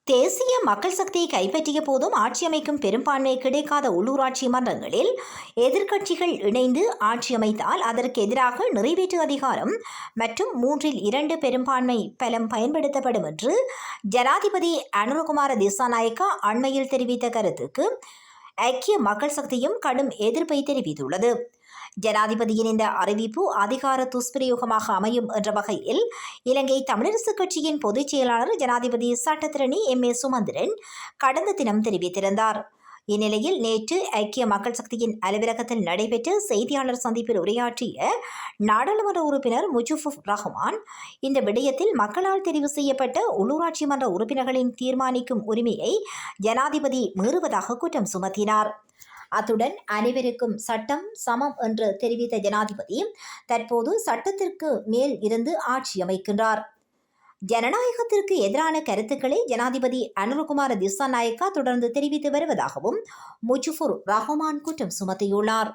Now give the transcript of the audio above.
தேசிய மக்கள் சக்தியை கைப்பற்றிய போதும் ஆட்சி அமைக்கும் பெரும்பான்மை கிடைக்காத உள்ளூராட்சி மன்றங்களில் எதிர்க்கட்சிகள் இணைந்து ஆட்சி அமைத்தால் அதற்கு எதிராக நிறைவேற்று அதிகாரம் மற்றும் 2/3 பெரும்பான்மை பலம் பயன்படுத்தப்படும் என்று ஜனாதிபதி அனுரகுமார திசாநாயக்கா அண்மையில் தெரிவித்த கருத்துக்கு ஐக்கிய மக்கள் சக்தியும் கடும் எதிர்ப்பை தெரிவித்துள்ளது. ஜனாதிபதியின் இந்த அறிவிப்பு அதிகார துஷ்பிரயோகமாக அமையும் என்ற வகையில் இலங்கை தமிழரசுக் கட்சியின் பொதுச் செயலாளர் ஜனாதிபதி சட்டத்திரணி M.A. சுமந்திரன் கடந்த தினம் தெரிவித்திருந்தார். இந்நிலையில் நேற்று ஐக்கிய மக்கள் சக்தியின் அலுவலகத்தில் நடைபெற்ற செய்தியாளர் சந்திப்பில் உரையாற்றிய நாடாளுமன்ற உறுப்பினர் முஜிபுர் ரஹ்மான் இந்த விடயத்தில் மக்களால் தெரிவு செய்யப்பட்ட உள்ளூராட்சி மன்ற உறுப்பினர்களின் தீர்மானிக்கும் உரிமையை ஜனாதிபதி மீறுவதாக குற்றம் சுமத்தினார். அத்துடன் அனைவருக்கும் சட்டம் சமம் என்று தெரிவித்த ஜனாதிபதி தற்போது சட்டத்திற்கு மேல் இருந்து ஆட்சி அமைக்கின்றார். ஜனநாயகத்திற்கு எதிரான கருத்துக்களை ஜனாதிபதி அனுரகுமார திசாநாயக்கா தொடர்ந்து தெரிவித்து வருவதாகவும் முஜிபுர் ரஹ்மான் குற்றம் சுமத்தியுள்ளார்.